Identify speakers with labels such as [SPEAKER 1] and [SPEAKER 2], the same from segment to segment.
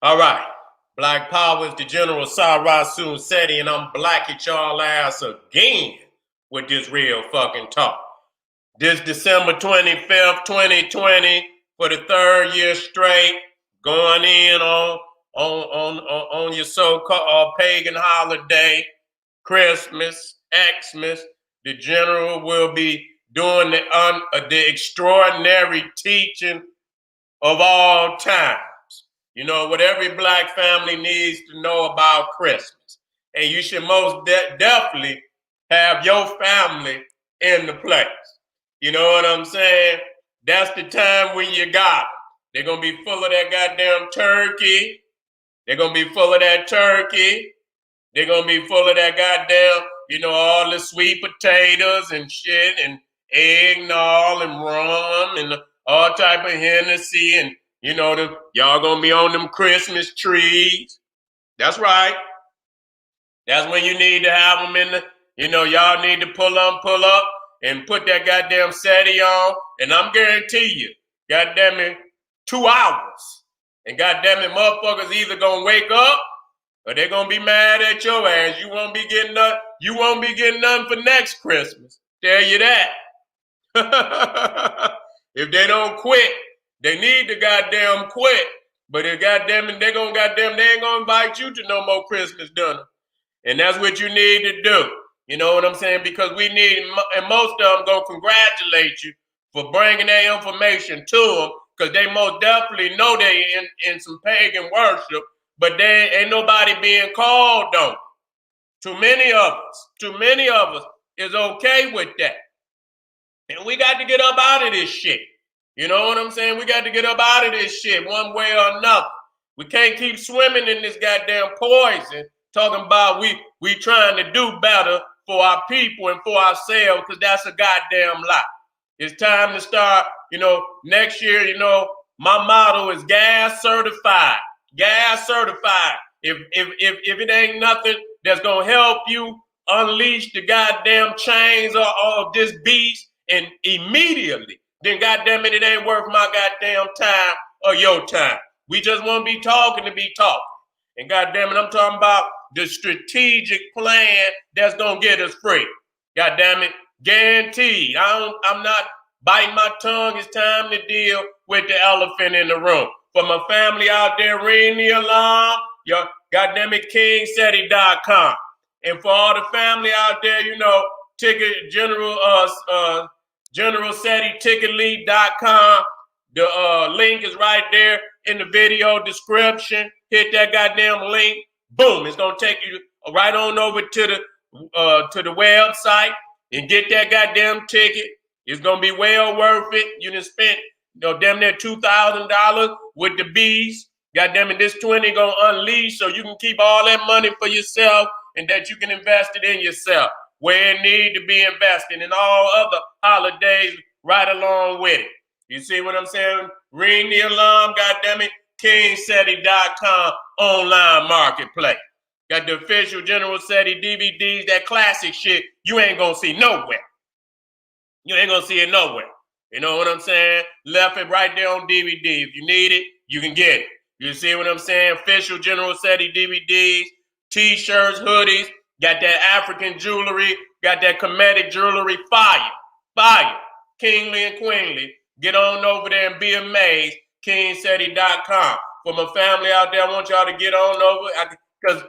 [SPEAKER 1] All right. Black Power is the General Sarasun Seti, and I'm black at y'all ass again with this real fucking talk. This December 25th, 2020, for the third year straight, going in on your so-called pagan holiday, Christmas, Xmas. The General will be doing the extraordinary teaching of all time. You know, what every black family needs to know about Christmas. And you should most definitely have your family in the place. You know what I'm saying? That's the time when you got them. They're going to be full of that goddamn turkey. They're going to be full of that turkey. They're going to be full of that goddamn, all the sweet potatoes and shit and eggnog and rum and all type of Hennessy and y'all gonna be on them Christmas trees. That's right. That's when you need to have them in y'all need to pull up and put that goddamn Seti on. And I'm guarantee you, goddamn it, 2 hours. And goddamn it, motherfuckers either gonna wake up or they're gonna be mad at your ass. You won't be getting nothing for next Christmas. Tell you that. If they don't quit, they need to goddamn quit. But if goddamn it, they ain't gonna invite you to no more Christmas dinner. And that's what you need to do. You know what I'm saying? Because we need, and most of them gonna congratulate you for bringing that information to them, because they most definitely know they in some pagan worship, but they ain't nobody being called on. Too many of us is okay with that. And we got to get up out of this shit. You know what I'm saying? We got to get up out of this shit one way or another. We can't keep swimming in this goddamn poison, talking about we trying to do better for our people and for ourselves, because that's a goddamn lie. It's time to start, next year, my motto is gas certified. Gas certified. If it ain't nothing that's gonna help you unleash the goddamn chains of this beast and immediately, then goddamn it ain't worth my goddamn time or your time. We just want to be talking to be talking. And goddamn it, I'm talking about the strategic plan that's gonna get us free. Goddamn it, guaranteed. I'm not biting my tongue. It's time to deal with the elephant in the room. For my family out there, ring the alarm. Your goddamn it, kingseti.com. And for all the family out there, ticket General Seti ticketlead.com. The link is right there in the video description. Hit that goddamn link. Boom! It's gonna take you right on over to the website and get that goddamn ticket. It's gonna be well worth it. You done spent damn near $2,000 with the bees. Goddamn it, this 20 gonna unleash so you can keep all that money for yourself and that you can invest it in yourself where it need to be invested, and all other holidays right along with it. You see what I'm saying? Ring the alarm, goddammit, kingseti.com online marketplace. Got the official General Seti DVDs, that classic shit you ain't gonna see nowhere. You ain't gonna see it nowhere. You know what I'm saying? Left it right there on DVD. If you need it, you can get it. You see what I'm saying? Official General Seti DVDs, t-shirts, hoodies, got that African jewelry, got that Kemetic jewelry, fire, kingly and queenly. Get on over there and be amazed, kingseti.com. For my family out there, I want y'all to get on over, because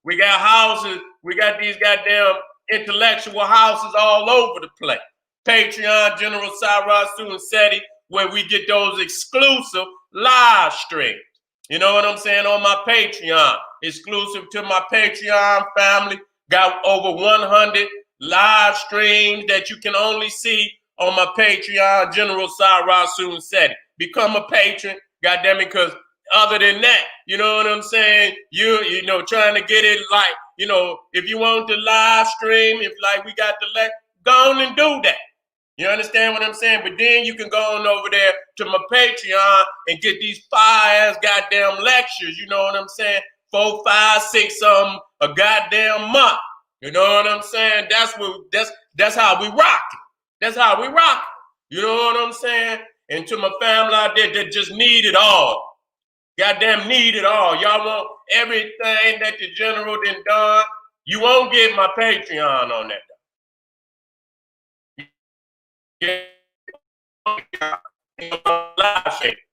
[SPEAKER 1] we got houses, we got these goddamn intellectual houses all over the place. Patreon, General Sarasun Seti, where we get those exclusive live streams. You know what I'm saying? On my Patreon, exclusive to my Patreon family, got over 100 live streams that you can only see on my Patreon, General Sarasun Seti. Become a patron, goddamn it, because other than that, you know what I'm saying? You trying to get it like, if you want the live stream, if like we got the go on and do that. You understand what I'm saying? But then you can go on over there to my Patreon and get these fire-ass goddamn lectures, you know what I'm saying? 4, 5, 6 a goddamn month. You know what I'm saying? That's how we rock it. That's how we rock it. You know what I'm saying? And to my family out there that just need it all. Goddamn need it all. Y'all want everything that the general done done. You won't get my Patreon on that.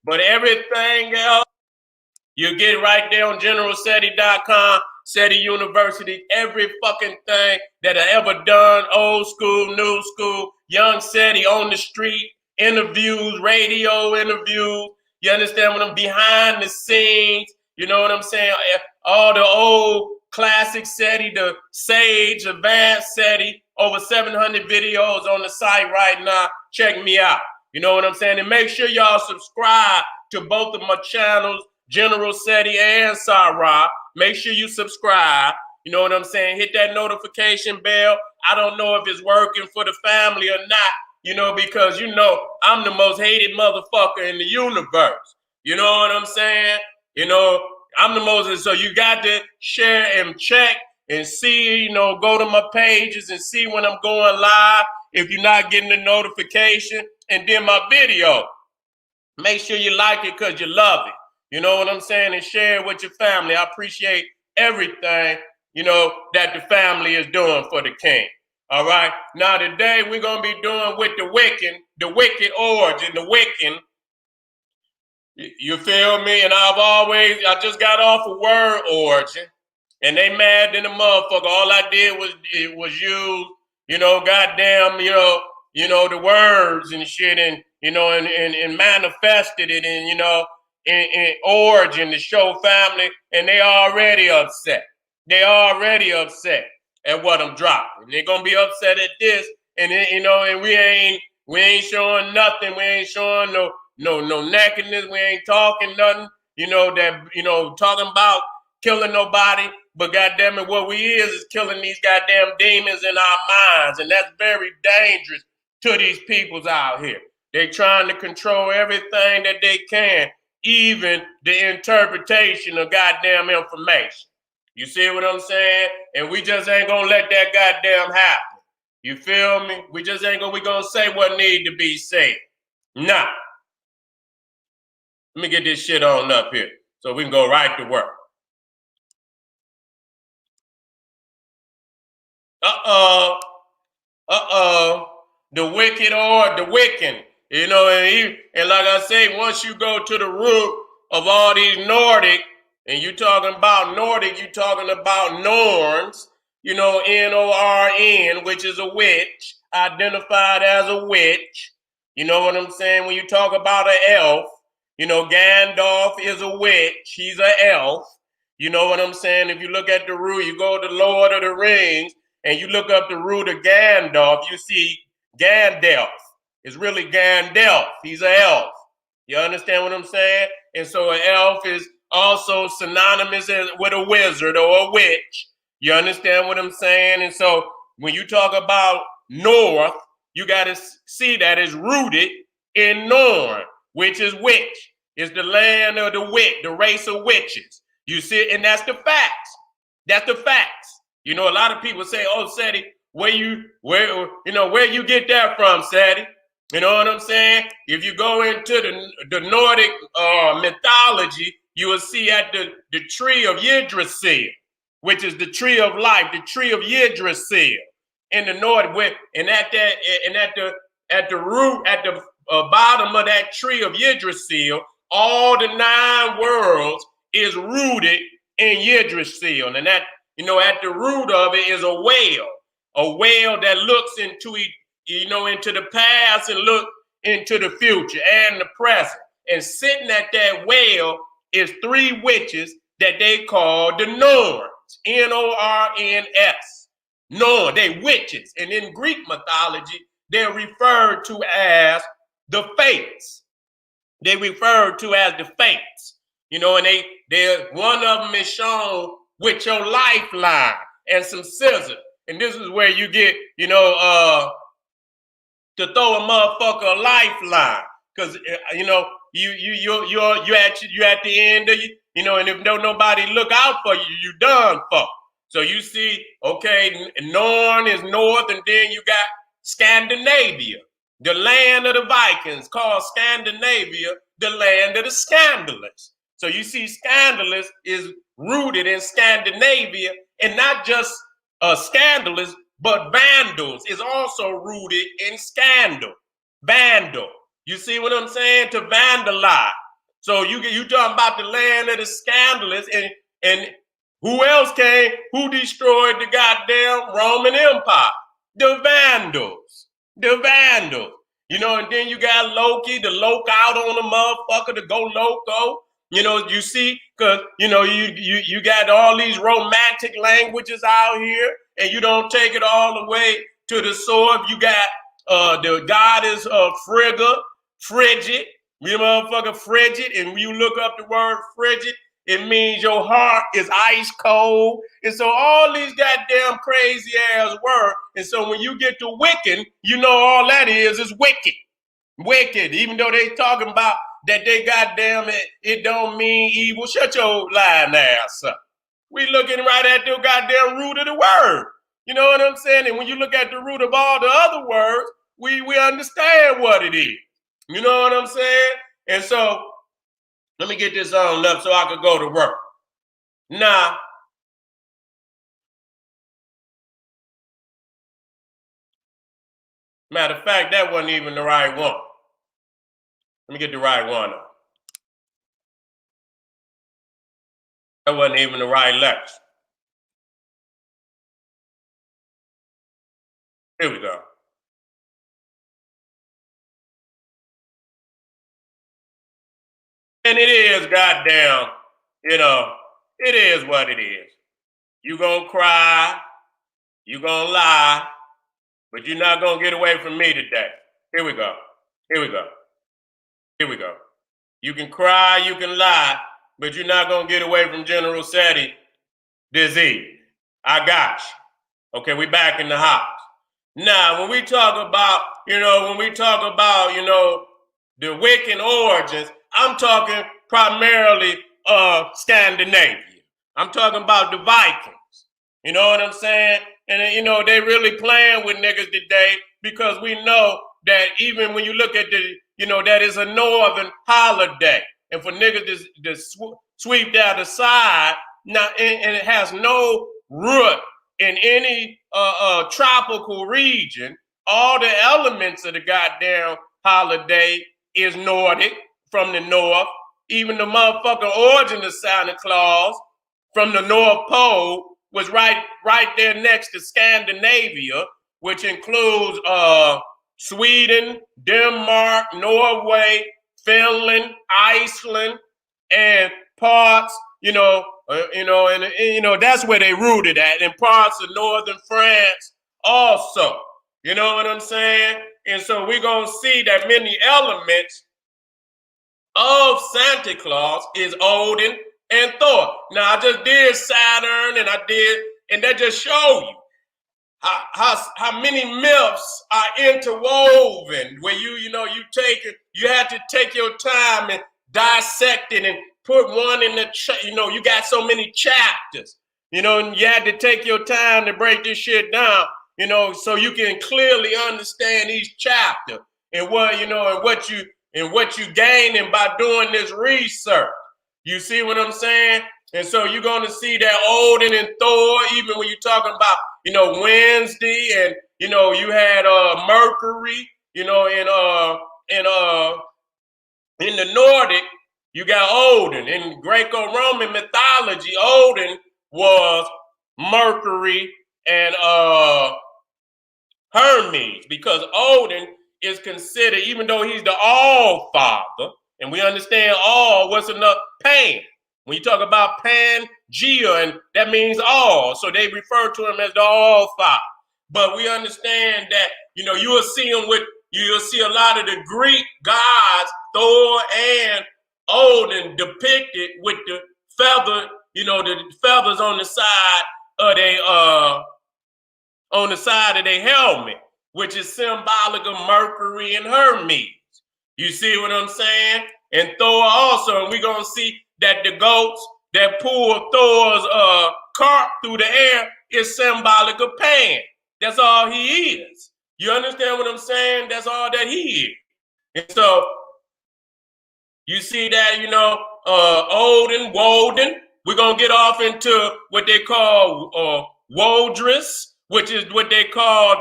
[SPEAKER 1] But everything else, you get right there on generalseti.com, Seti University, every fucking thing that I ever done, old school, new school, young Seti on the street, interviews, radio interviews, you understand what I'm behind the scenes, you know what I'm saying? All the old classic Seti, the Sage, Advanced Seti, over 700 videos on the site right now. Check me out. You know what I'm saying? And make sure y'all subscribe to both of my channels, General Seti and Sarah. Make sure you subscribe. You know what I'm saying? Hit that notification bell. I don't know if it's working for the family or not, you know, because, you know, I'm the most hated motherfucker in the universe. You know what I'm saying? You know, I'm the most, so you got to share and check and see, you know, go to my pages and see when I'm going live if you're not getting the notification. And then my video, make sure you like it because you love it. You know what I'm saying? And share it with your family. I appreciate everything, you know, that the family is doing for the king. All right. Now today we're going to be doing with the wicked origin, the Wiccan. You feel me? And I just got off a word origin. And they mad than a motherfucker. All I did was use, you know, goddamn, you know, the words and shit, and you know, and manifested it, and you know, in origin to show family, and they already upset. They already upset at what I'm dropping. They're gonna be upset at this, and then, you know, and we ain't showing nothing. We ain't showing no nakedness. We ain't talking nothing. You know that, you know, talking about killing nobody. But goddamn it, what we is killing these goddamn demons in our minds. And that's very dangerous to these peoples out here. They trying to control everything that they can, even the interpretation of goddamn information. You see what I'm saying? And we just ain't gonna let that goddamn happen. You feel me? We just ain't gonna, we gonna say what need to be said. Nah. Let me get this shit on up here so we can go right to work. The wicked or the Wiccan, you know, and like I say, once you go to the root of all these Nordic, and you talking about Nordic, you talking about Norns, you know, Norn, which is a witch, identified as a witch. You know what I'm saying? When you talk about an elf, you know, Gandalf is a witch, he's an elf. You know what I'm saying? If you look at the root, you go to Lord of the Rings, and you look up the root of Gandalf, you see Gandalf. It's really Gandalf. He's an elf. You understand what I'm saying? And so an elf is also synonymous with a wizard or a witch. You understand what I'm saying? And so when you talk about North, you got to see that it's rooted in Norn, which is witch. It's the land of the witch, the race of witches. You see, and that's the facts. That's the facts. You know, a lot of people say, "Oh, Seti, where you get that from, Seti?" You know what I'm saying? If you go into the Nordic mythology, you will see at the tree of Yggdrasil, which is the tree of life, the tree of Yggdrasil in the Nordic, and at the root, at the bottom of that tree of Yggdrasil, all the 9 worlds is rooted in Yggdrasil, and that, you know, at the root of it is a whale that looks into the past and look into the future and the present. And sitting at that whale is 3 witches that they call the Norns, Norns. Norn, they witches. And in Greek mythology, they're referred to as the Fates. They referred to as the Fates. You know, and they one of them is shown with your lifeline and some scissors. And this is where you get, you know, to throw a motherfucker a lifeline. Because, you know, you're at the end of you know, and if nobody look out for you, you done for. So you see, okay, Norn is north, and then you got Scandinavia, the land of the Vikings, called Scandinavia, the land of the scandalous. So you see, scandalous is rooted in Scandinavia, and not just scandalous, but vandals is also rooted in scandal. Vandal. You see what I'm saying? To vandalize. So you talking about the land of the scandalous, and who else came? Who destroyed the goddamn Roman Empire? The Vandals. The Vandals. You know, and then you got Loki, the loke out on the motherfucker to go loco. You know, you see, because, you know, you got all these romantic languages out here, and you don't take it all the way to the source. You got the goddess Frigid, you motherfucker frigid, and when you look up the word frigid, it means your heart is ice cold. And so all these goddamn crazy ass words. And so when you get to Wiccan, you know all that is wicked. Wicked. Even though they talking about that they goddamn it don't mean evil. Shut your lying ass up. We looking right at the goddamn root of the word. You know what I'm saying? And when you look at the root of all the other words, we understand what it is. You know what I'm saying? And so let me get this on up so I could go to work. Now, matter of fact, that wasn't even the right one. Let me get the right one up. That wasn't even the right lecture. Here we go. And it is goddamn, you know, it is what it is. You gonna cry, you gonna lie, but you're not gonna get away from me today. Here we go. Here we go. Here we go. You can cry, you can lie, but you're not gonna get away from General Seti this evening. I got you. Okay, we back in the house. Now, when we talk about, you know, the Wiccan origins, I'm talking primarily Scandinavia. I'm talking about the Vikings. You know what I'm saying? And, you know, they really playing with niggas today because we know that even when you look at the, you know, that is a northern holiday. And for niggas to sweep that aside, now, and it has no root in any tropical region, all the elements of the goddamn holiday is Nordic from the north. Even the motherfucking origin of Santa Claus from the North Pole was right there next to Scandinavia, which includes Sweden, Denmark, Norway, Finland, Iceland, and parts, and that's where they rooted at, in parts of northern France also. You know what I'm saying? And so we're gonna see that many elements of Santa Claus is Odin and Thor. Now I just did Saturn, and that just show you how many myths are interwoven. Where you have to take your time and dissect it and put one in the, you got so many chapters, and you had to take your time to break this shit down, so you can clearly understand each chapter and what you gaining by doing this research. You see what I'm saying? And so you're going to see that Odin and Thor, even when you're talking about, Wednesday, and, you had Mercury, in the Nordic, you got Odin. In Greco-Roman mythology, Odin was Mercury and Hermes, because Odin is considered, even though he's the all-father, and we understand all, what's enough? Pan. When you talk about Pangea, and that means all, so they refer to him as the all-father. But we understand that, you'll see a lot of the Greek gods, Thor and Odin, depicted with the feather, the feathers on the side of their helmet, which is symbolic of Mercury and Hermes. You see what I'm saying? And Thor also, and we're gonna see that the goats that pull Thor's cart through the air is symbolic of Pan. That's all he is. You understand what I'm saying? That's all that he is. And so you see that, Odin, Woden. We're going to get off into what they call Wodrus, which is what they call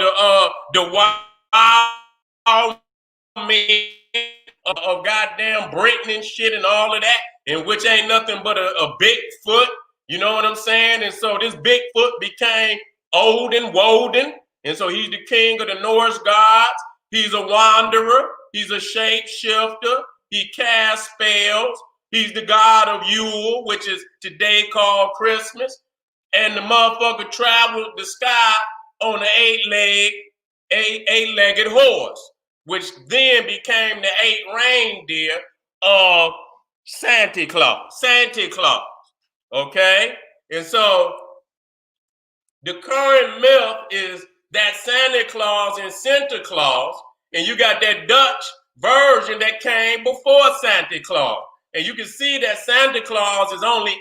[SPEAKER 1] the wild men of goddamn Britain and shit and all of that, and which ain't nothing but a Bigfoot. You know what I'm saying? And so this Bigfoot became Odin, Woden, and so he's the king of the Norse gods. He's a wanderer. He's a shapeshifter. He casts spells. He's the god of Yule, which is today called Christmas. And the motherfucker traveled the sky on an eight-legged horse, which then became the 8 reindeer of Santa Claus. Santa Claus. Okay? And so the current myth is that Santa Claus and Santa Claus, and you got that Dutch version that came before Santa Claus. And you can see that Santa Claus is only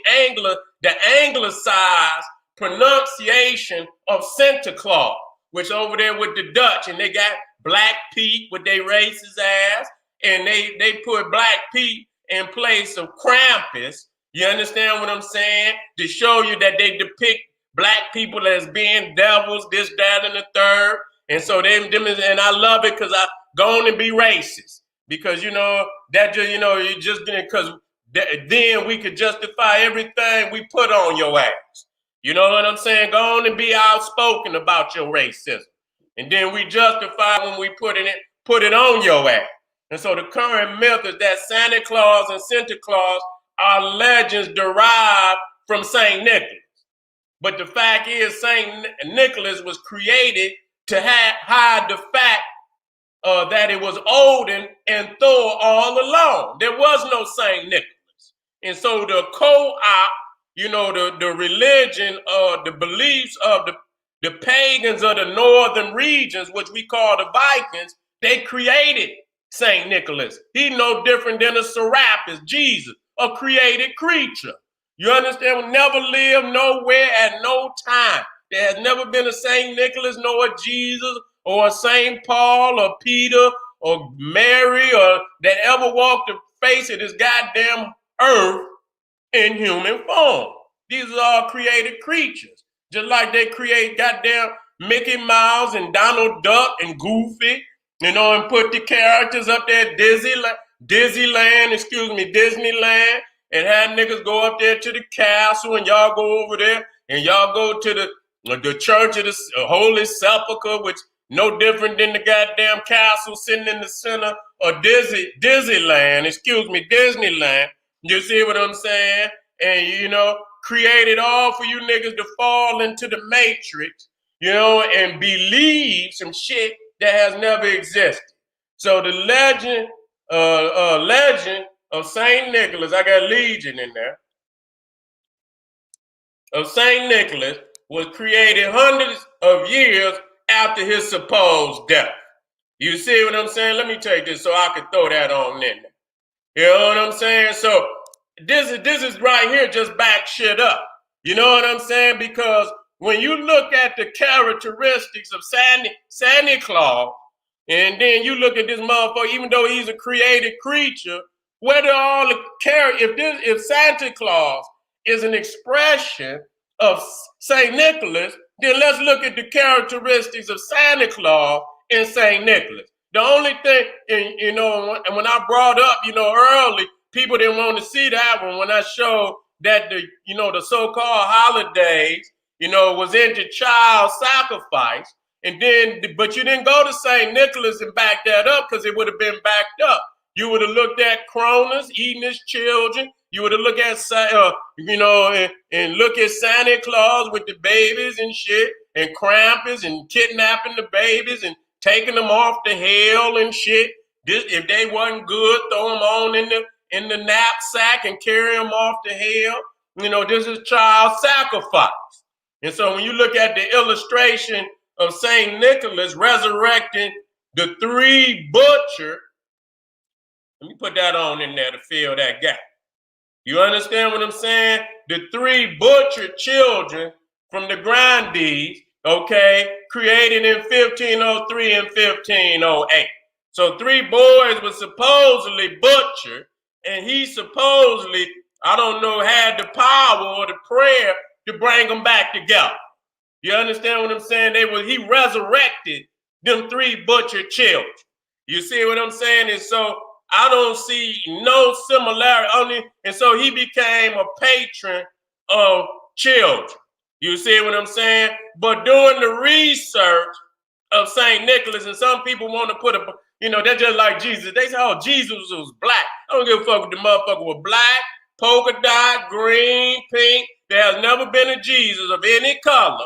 [SPEAKER 1] the anglicized pronunciation of Santa Claus, which over there with the Dutch, and they got Black Pete with their racist ass, and they put Black Pete in place of Krampus. You understand what I'm saying? To show you that they depict Black people as being devils, this, that, and the third. And so and I love it because I go on and be racist. Because, that just, you just didn't, because then we could justify everything we put on your ass. You know what I'm saying? Go on and be outspoken about your racism. And then we justify when we put it on your ass. And so the current myth is that Santa Claus and Santa Claus are legends derived from St. Nicholas. But the fact is, St. Nicholas was created to hide the fact that it was Odin and Thor all along. There was no St. Nicholas. And so the co-op, the religion, the beliefs of the pagans of the northern regions, which we call the Vikings, they created St. Nicholas. He's no different than a Serapis, Jesus, a created creature. You understand? We never lived nowhere at no time. There has never been a St. Nicholas, nor a Jesus, or a St. Paul, or Peter, or Mary, or that ever walked the face of this goddamn earth in human form. These are all created creatures. Just like they create goddamn Mickey Mouse and Donald Duck and Goofy, and put the characters up there at Disneyland, and have niggas go up there to the castle, and y'all go over there, and y'all go to the church of the Holy Sepulchre, which no different than the goddamn castle sitting in the center of Disneyland. You see what I'm saying? And, created all for you niggas to fall into the matrix, and believe some shit that has never existed. So the legend of St. Nicholas, I got Legion in there, of St. Nicholas was created hundreds of years after his supposed death. You see what I'm saying? Let me take this so I can throw that on in there. You know what I'm saying? So this is right here just back shit up. You know what I'm saying? Because when you look at the characteristics of Santa Claus, and then you look at this motherfucker, even though he's a created creature, where do all the if Santa Claus is an expression of St. Nicholas, then let's look at the characteristics of Santa Claus and St. Nicholas. The only thing, and when I brought up, early, people didn't want to see that one when I showed that the so-called holidays, was into child sacrifice. And then, but you didn't go to St. Nicholas and back that up because it would have been backed up. You would have looked at Cronus eating his children. You would have looked at, and look at Santa Claus with the babies and shit, and Krampus and kidnapping the babies and taking them off to hell and shit. If they wasn't good, throw them on in the knapsack and carry them off to hell. This is child sacrifice. And so when you look at the illustration of St. Nicholas resurrecting the 3 butcher, let me put that on in there to fill that gap. You understand what I'm saying? The 3 butchered children from the Grandees, created in 1503 and 1508. So 3 boys were supposedly butchered And he supposedly, I don't know, had the power or the prayer to bring them back together. You understand what I'm saying? He resurrected them 3 butchered children. You see what I'm saying? And so I don't see no similarity only, and so he became a patron of children. You see what I'm saying? But doing the research of St. Nicholas, and some people want to put they're just like Jesus. They say, oh, Jesus was black. I don't give a fuck if the motherfucker was black, polka dot, green, pink. There has never been a Jesus of any color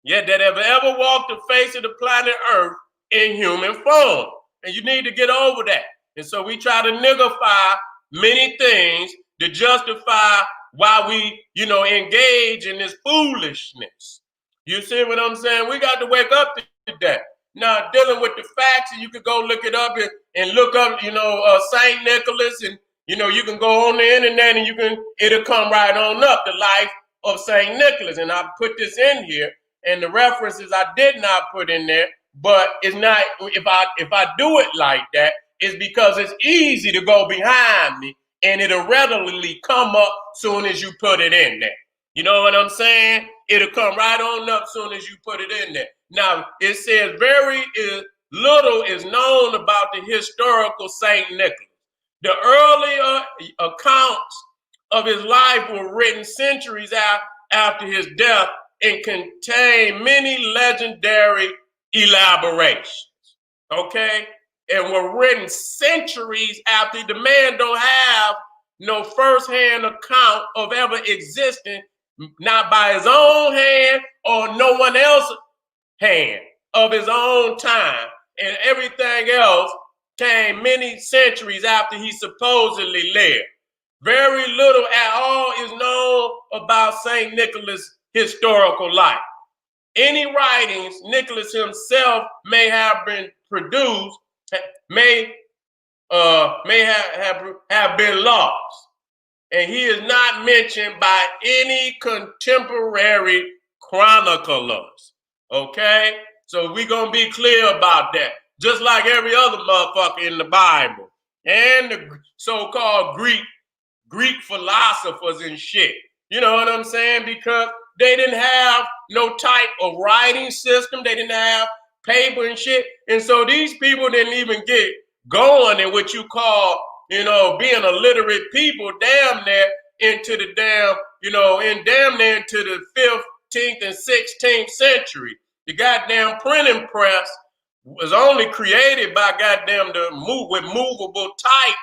[SPEAKER 1] yet that ever walked the face of the planet Earth in human form. And you need to get over that. And so we try to niggify many things to justify why we, engage in this foolishness. You see what I'm saying? We got to wake up to that. Now, dealing with the facts, and you could go look it up and look up, St. Nicholas, and, you can go on the internet and it'll come right on up, the life of St. Nicholas. And I put this in here, and the references I did not put in there, but it's not, if I do it like that, it's because it's easy to go behind me and it'll readily come up soon as you put it in there. You know what I'm saying? It'll come right on up soon as you put it in there. Now, it says very little is known about the historical St. Nicholas. The earlier accounts of his life were written centuries after his death and contain many legendary elaborations, okay? And were written centuries after. The man don't have no firsthand account of ever existing, not by his own hand or no one else's hand, of his own time. And everything else came many centuries after he supposedly lived. Very little at all is known about St. Nicholas' historical life. Any writings Nicholas himself may have been produced may have been lost, and he is not mentioned by any contemporary chroniclers. Okay, so we're gonna be clear about that. Just like every other motherfucker in the Bible and the so-called Greek philosophers and shit. You know what I'm saying? Because they didn't have no type of writing system. They didn't have paper and shit. And so these people didn't even get going in what you call, being a literate people damn near into the damn near into the 15th and 16th century. The goddamn printing press was only created by with movable type,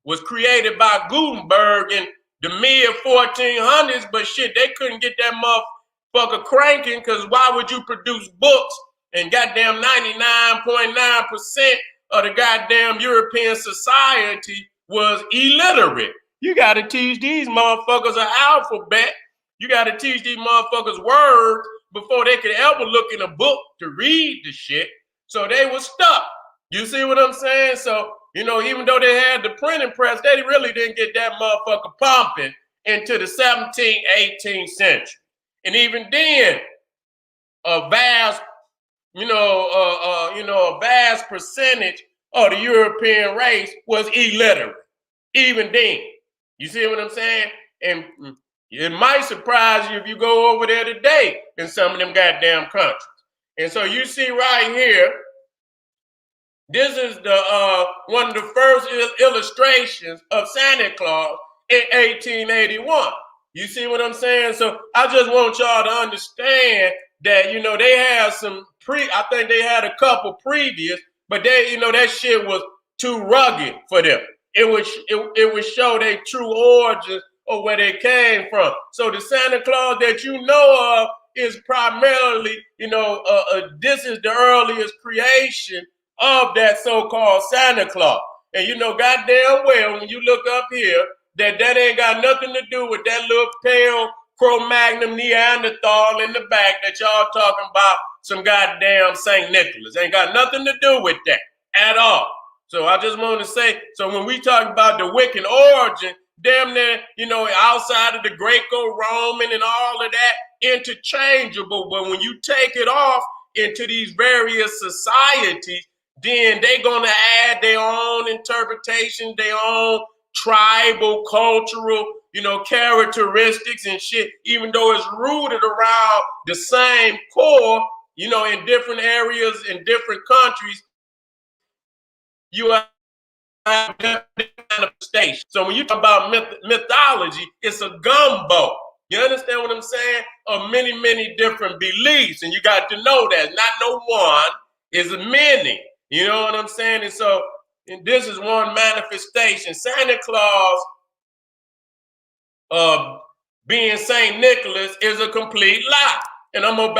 [SPEAKER 1] was created by Gutenberg in the mid 1400s, but shit, they couldn't get that motherfucker cranking, because why would you produce books and goddamn 99.9% of the goddamn European society was illiterate? You got to teach these motherfuckers an alphabet. You got to teach these motherfuckers words before they could ever look in a book to read the shit. So they were stuck. You see what I'm saying? So, even though they had the printing press, they really didn't get that motherfucker pumping into the 17th, 18th century. And even then, a vast percentage of the European race was illiterate. Even then. You see what I'm saying? And it might surprise you if you go over there today in some of them goddamn countries. And so you see right here, this is the one of the first illustrations of Santa Claus in 1881. You see what I'm saying? So I just want y'all to understand that, they had I think they had a couple previous, but they, that shit was too rugged for them. It would show their true origins or where they came from. So the Santa Claus that you know of is primarily, this is the earliest creation of that so-called Santa Claus. And goddamn well, when you look up here, that ain't got nothing to do with that little pale Cro-Magnon Neanderthal in the back that y'all talking about, some goddamn St. Nicholas. Ain't got nothing to do with that at all. So I just want to say, so when we talk about the Wiccan origin, damn near, outside of the Greco-Roman and all of that, interchangeable. But when you take it off into these various societies, then they're going to add their own interpretation, their own tribal, cultural, characteristics and shit, even though it's rooted around the same core, in different areas, in different countries, you have different manifestations. So when you talk about mythology, it's a gumbo. You understand what I'm saying? Of many, many different beliefs. And you got to know that not no one is many. You know what I'm saying? And so this is one manifestation. Santa Claus being Saint Nicholas is a complete lie. And I'm gonna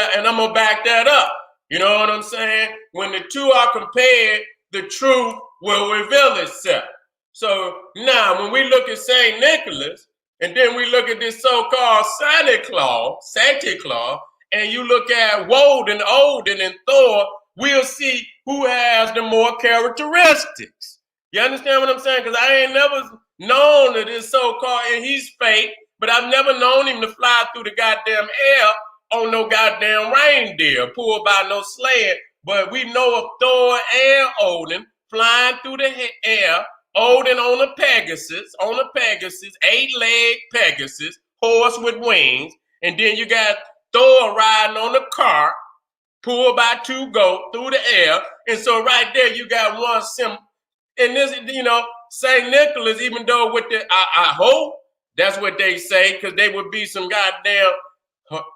[SPEAKER 1] back that up. You know what I'm saying? When the two are compared, the truth will reveal itself. So now when we look at Saint Nicholas, and then we look at this so-called Santa Claus, and you look at Woden, Odin, and Thor, we'll see who has the more characteristics. You understand what I'm saying? Because I ain't never known that this so-called, and he's fake, but I've never known him to fly through the goddamn air on no goddamn reindeer, pulled by no sled. But we know of Thor and Odin flying through the air, Odin on a Pegasus, 8-leg Pegasus, horse with wings. And then you got Thor riding on a cart, pulled by 2 goats through the air. And so right there, you got one symbol. And this, St. Nicholas, even though with the, I hope that's what they say, because they would be some goddamn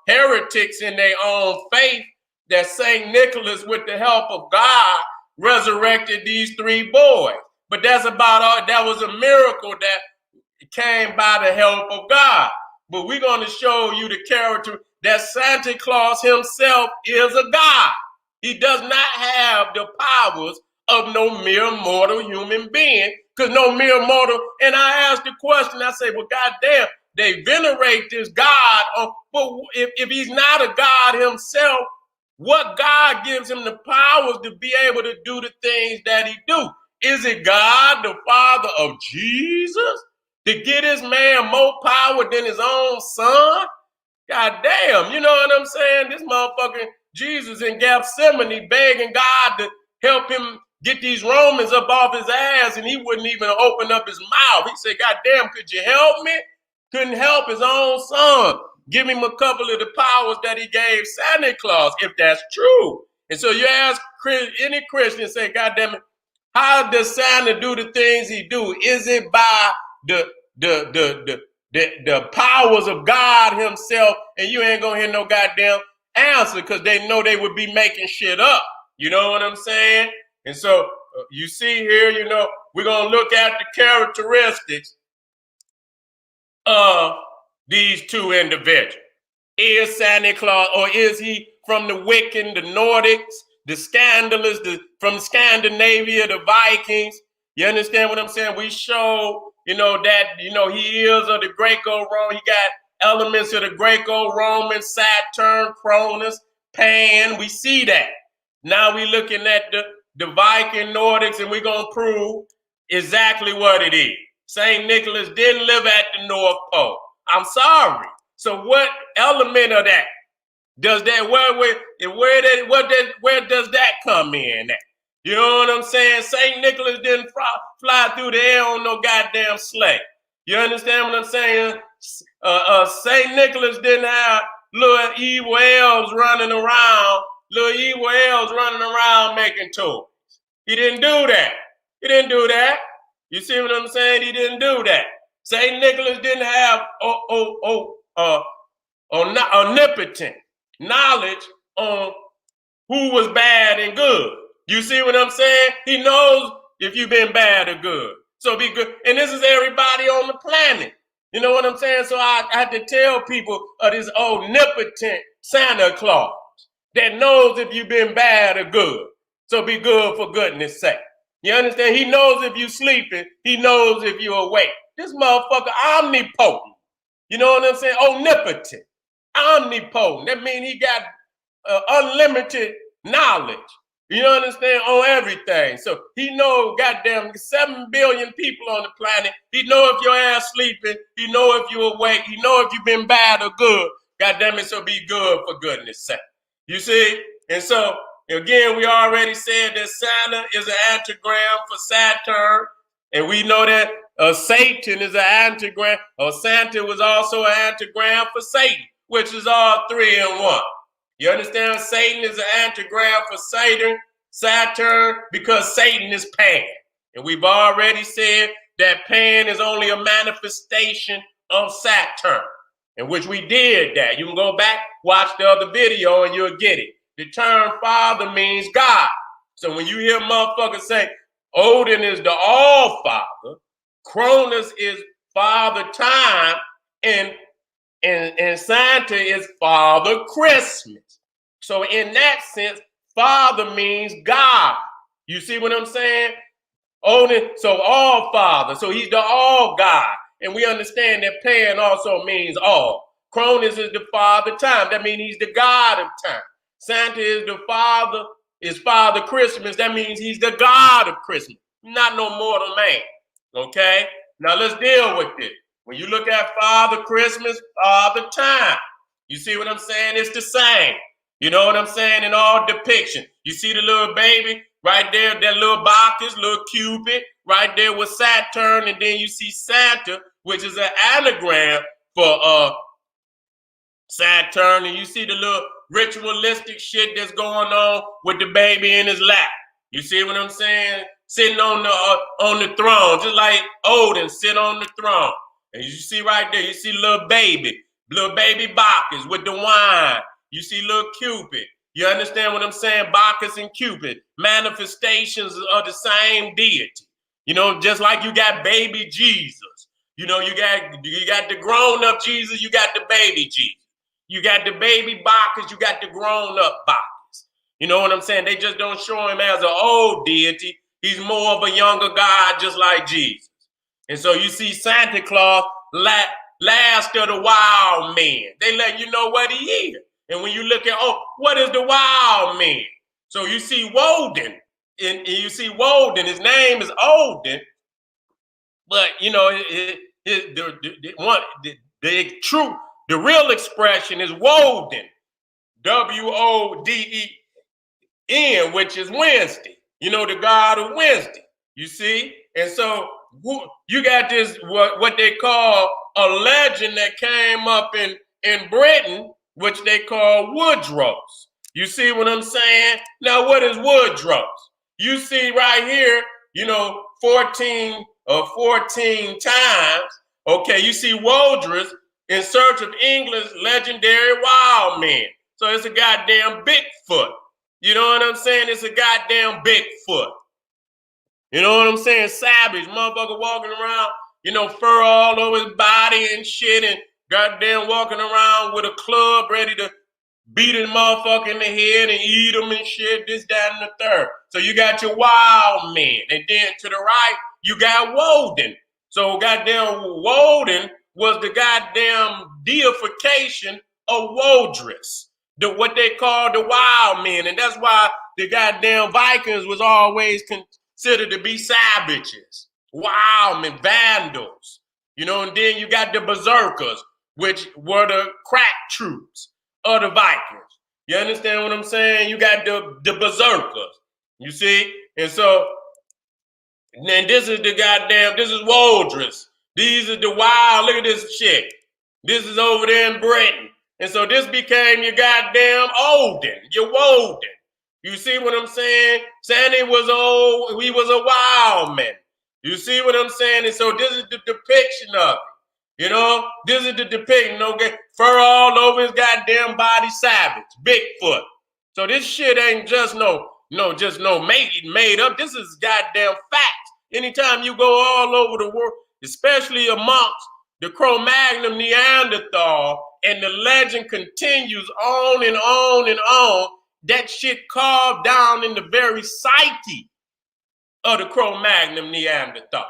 [SPEAKER 1] heretics in their own faith, that St. Nicholas, with the help of God, resurrected these 3 boys. But that's about all. That was a miracle that came by the help of God. But we're going to show you the character that Santa Claus himself is a God. He does not have the powers of no mere mortal human being, because no mere mortal. And I asked the question, I say, well, goddamn, they venerate this God. But if he's not a God himself, what God gives him the powers to be able to do the things that he do? Is it God, the Father of Jesus, to get his man more power than his own son? God damn, you know what I'm saying? This motherfucking Jesus in Gethsemane begging God to help him get these Romans up off his ass, and he wouldn't even open up his mouth. He said, God damn, could you help me? Couldn't help his own son. Give him a couple of the powers that he gave Santa Claus, if that's true. And so you ask any Christian, say, God damn it, how does Santa do the things he do? Is it by the powers of God himself? And you ain't gonna hear no goddamn answer, because they know they would be making shit up. You know what I'm saying? And so you see here, we're gonna look at the characteristics of these 2 individuals. Is Santa Claus, or is he from the Wiccan, the Nordics, the scandalous, from Scandinavia, the Vikings? You understand what I'm saying? We show, that, he is of the Greco-Roman. He got elements of the Greco-Roman, Saturn, Cronus, Pan. We see that. Now we looking at the Viking Nordics, and we're going to prove exactly what it is. St. Nicholas didn't live at the North Pole. I'm sorry. So what element of that does that, where does that come in at? You know what I'm saying? St. Nicholas didn't fly through the air on no goddamn sleigh. You understand what I'm saying? St. Nicholas didn't have little evil elves running around making toys. He didn't do that. You see what I'm saying? He didn't do that. St. Nicholas didn't have omnipotent knowledge on who was bad and good. You see what I'm saying? He knows if you've been bad or good. So be good. And this is everybody on the planet. You know what I'm saying? So I have to tell people of this omnipotent Santa Claus that knows if you've been bad or good. So be good for goodness sake. You understand? He knows if you're sleeping. He knows if you're awake. This motherfucker omnipotent. You know what I'm saying? Omnipotent. Omnipotent. That means he got unlimited knowledge. You understand? On everything. So he knows goddamn 7 billion people on the planet. He know if your ass sleeping. He know if you're awake. He know if you've been bad or good. Goddamn it, so be good for goodness sake. You see? And so, again, we already said that Santa is an antigram for Saturn. And we know that Satan is an antigram, or Santa was also an antigram for Satan, which is all three in one. You understand? Satan is an antigram for Saturn, because Satan is Pan. And we've already said that Pan is only a manifestation of Saturn, in which we did that. You can go back, watch the other video, and you'll get it. The term father means God. So when you hear motherfuckers say Odin is the all-father, Cronus is father time, and Santa is father Christmas. So in that sense, father means God. You see what I'm saying? Odin, so all father. So he's the all God. And we understand that Pan also means all. Cronus is the father time. That means he's the God of time. Santa is the father, is Father Christmas. That means he's the God of Christmas. Not no mortal man. Okay? Now let's deal with this. When you look at Father Christmas, Father time, you see what I'm saying? It's the same. You know what I'm saying? In all depiction. You see the little baby right there, that little Bacchus, little Cupid, right there with Saturn, and then you see Santa, which is an anagram for Saturn, and you see the little ritualistic shit that's going on with the baby in his lap. You see what I'm saying? Sitting on the throne, just like Odin sit on the throne. And you see right there, you see little baby Bacchus with the wine. You see little Cupid. You understand what I'm saying? Bacchus and Cupid, manifestations of the same deity. You know, just like you got baby Jesus. You know, you got the grown-up Jesus, you got the baby Jesus. You got the baby Bacchus, you got the grown-up Bacchus. You know what I'm saying? They just don't show him as an old deity. He's more of a younger God, just like Jesus. And so you see Santa Claus, last of the wild men. They let you know what he is. And when you look at, what is the wild man? So you see Woden, and you see Woden, his name is Odin, but you know, the real expression is Woden, Woden, which is Wednesday. You know, the god of Wednesday. You see, and so you got this what they call a legend that came up in Britain, which they call Woodrose. You see what I'm saying? Now, what is Woodrose? You see right here, you know, 14 times. Okay, you see Woodrose in search of England's legendary wild man. So it's a goddamn Bigfoot. You know what I'm saying? It's a goddamn Bigfoot. You know what I'm saying? Savage motherfucker walking around, you know, fur all over his body and shit, and goddamn walking around with a club ready to beat a motherfucker in the head and eat him and shit, this, that, and the third. So you got your wild man. And then to the right, you got Woden. So goddamn Woden was the goddamn deification of Wodris, what they call the wild men. And that's why the goddamn Vikings was always considered to be savages, wild men, vandals. You know, and then you got the berserkers, which were the crack troops of the Vikings. You understand what I'm saying? You got the berserkers, you see? And so, then this is Wodris. These are the wild, look at this shit. This is over there in Britain. And so this became your goddamn Odin, your Woden. You see what I'm saying? Santa was old, he was a wild man. You see what I'm saying? And so this is the depiction of it. You know, this is the depiction, okay? Fur all over his goddamn body, savage, Bigfoot. So this shit ain't just made up. This is goddamn facts. Anytime you go all over the world, especially amongst the Cro-Magnon Neanderthal, and the legend continues on and on and on, that shit carved down in the very psyche of the Cro-Magnon Neanderthal.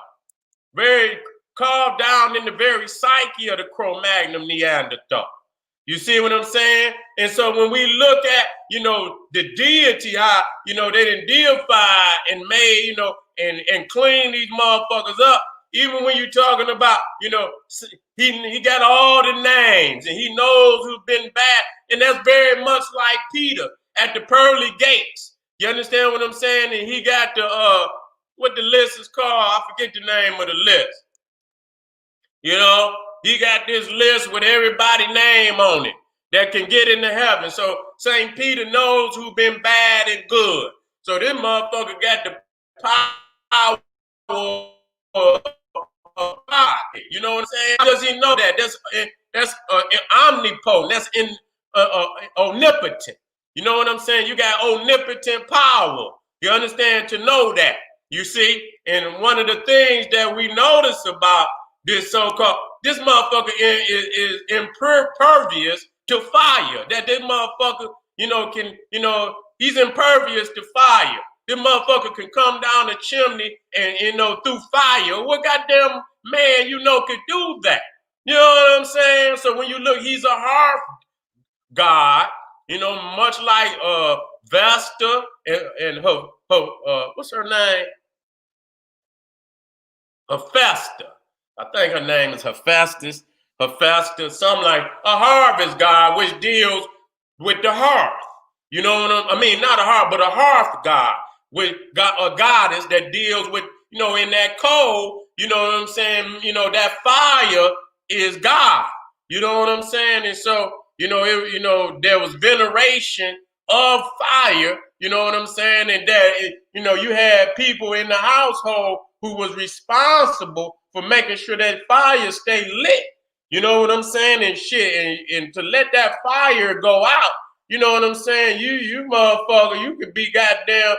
[SPEAKER 1] Very carved down in the very psyche of the Cro-Magnon Neanderthal. You see what I'm saying? And so when we look at, you know, the deity, how, you know, they didn't deify and made, you know, and clean these motherfuckers up. Even when you're talking about, you know, he got all the names and he knows who's been bad. And that's very much like Peter at the pearly gates. You understand what I'm saying? And he got the, what the list is called. I forget the name of the list. You know, he got this list with everybody's name on it that can get into heaven. So St. Peter knows who's been bad and good. So this motherfucker got the power of God. You know what I'm saying? How does he know that? That's omnipotent. That's omnipotent. You know what I'm saying? You got omnipotent power. You understand? To know that. You see? And one of the things that we notice about this so-called, this motherfucker is impervious to fire. That this motherfucker, he's impervious to fire. This motherfucker can come down the chimney and, through fire. What goddamn man, could do that? You know what I'm saying? So when you look, he's a hearth god, much like Vesta and her what's her name? Hephaestus. I think her name is Hephaestus, something like a harvest god, which deals with the hearth. You know what I mean? Not a hearth, but a hearth god, with a goddess that deals with, in that coal, you know what I'm saying? That fire is God. You know what I'm saying? And so, there was veneration of fire, you know what I'm saying? And that, you had people in the household who was responsible for making sure that fire stay lit. You know what I'm saying? And shit, and to let that fire go out, you know what I'm saying? You motherfucker, you could be goddamn,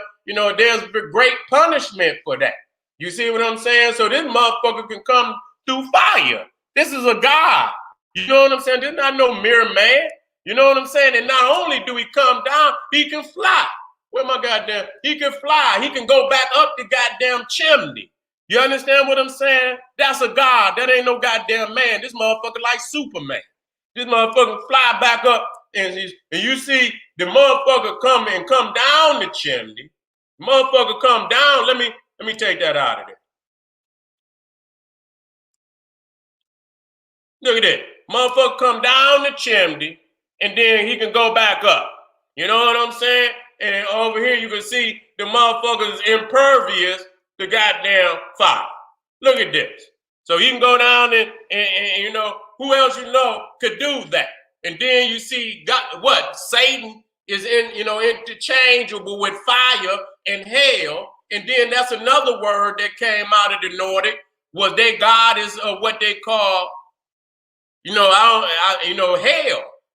[SPEAKER 1] there's great punishment for that. You see what I'm saying? So this motherfucker can come through fire. This is a God. You know what I'm saying? This is not no mere man. You know what I'm saying? And not only do he come down, he can fly. Where my goddamn? He can fly. He can go back up the goddamn chimney. You understand what I'm saying? That's a God. That ain't no goddamn man. This motherfucker like Superman. This motherfucker fly back up, and you see the motherfucker come down the chimney. The motherfucker come down. Let me take that out of there. Look at that. Motherfucker come down the chimney, and then he can go back up. You know what I'm saying? And over here you can see the motherfucker's impervious to goddamn fire. Look at this. So he can go down and who else could do that? And then you see what? Satan is interchangeable with fire and hell. And then that's another word that came out of the Nordic, was their God is what they call, hell.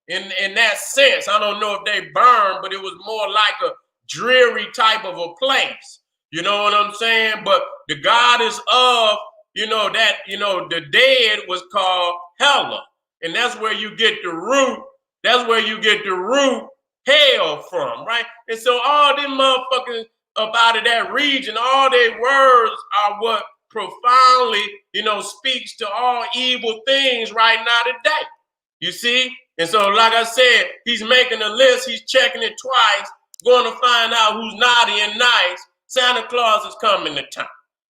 [SPEAKER 1] In that sense, I don't know if they burned, but it was more like a dreary type of a place. You know what I'm saying? But the goddess of, the dead was called Hela. And that's where you get the root. That's where you get the root hell from, right? And so all them motherfuckers up out of that region, all their words are what profoundly, speaks to all evil things right now today. You see? And so, like I said, he's making a list. He's checking it twice, going to find out who's naughty and nice. Santa Claus is coming to town.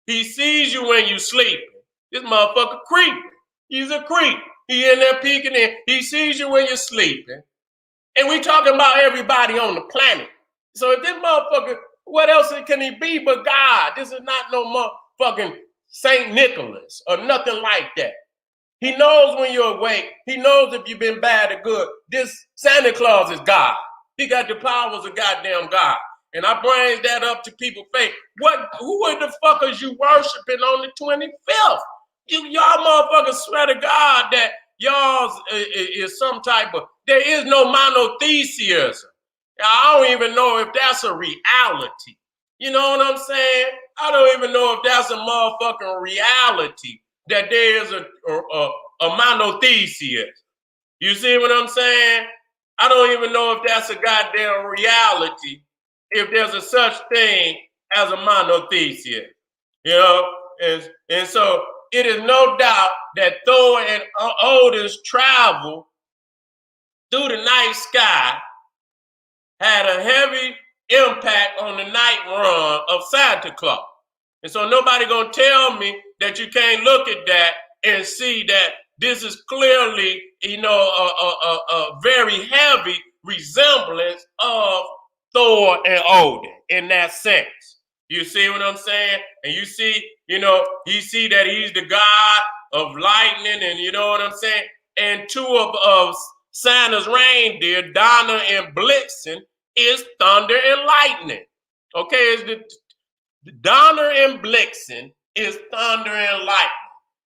[SPEAKER 1] He sees you when you sleeping. This motherfucker creeping. He's a creep. He in there peeking in. He sees you when you're sleeping. And we talking about everybody on the planet. So if this motherfucker, what else can he be but God? This is not no motherfucking St. Nicholas or nothing like that. He knows when you're awake. He knows if you've been bad or good. This Santa Claus is God. He got the powers of goddamn God. And I bring that up to people's face. Who are the fuckers you worshiping on the 25th? Y'all motherfuckers swear to God that y'all is some type of, there is no monotheism. I don't even know if that's a reality. You know what I'm saying? I don't even know if that's a motherfucking reality, that there is a monotheism. You see what I'm saying? I don't even know if that's a goddamn reality, if there's a such thing as a monotheism. And so it is no doubt that Thor and Odin's travel through the night sky had a heavy impact on the night run of Santa Claus. And so nobody gonna tell me that you can't look at that and see that this is clearly, a very heavy resemblance of Thor and Odin in that sense. You see what I'm saying? And you see, you see that he's the god of lightning, and you know what I'm saying? And two of Santa's reindeer, Donner and Blitzen, is thunder and lightning. Okay, it's the Donner and Blitzen is thunder and lightning.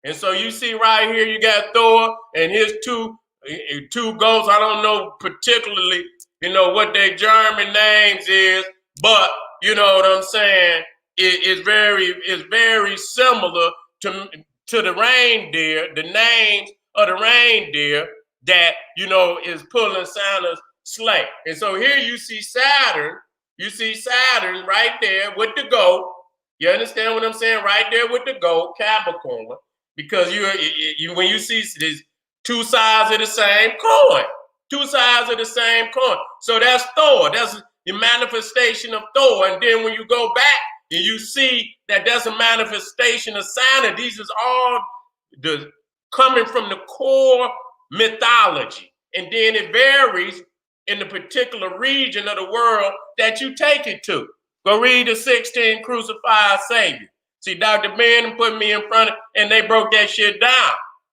[SPEAKER 1] And so you see right here, you got Thor and his two ghosts. I don't know particularly, you know, what their German names is, but you know what I'm saying? It's very similar to the reindeer, the names of the reindeer that, you know, is pulling Santa's sleigh. And so here you see Saturn right there with the goat. You understand what I'm saying? Right there with the goat, Capricorn. Because you when you see these two sides of the same coin. Two sides of the same coin. So that's Thor. That's the manifestation of Thor. And then when you go back and you see that that's a manifestation of Santa, these is all coming from the core mythology. And then it varies in the particular region of the world that you take it to. Go read the 16 Crucified Saviors. See, Dr. Ben put me in front of, and they broke that shit down.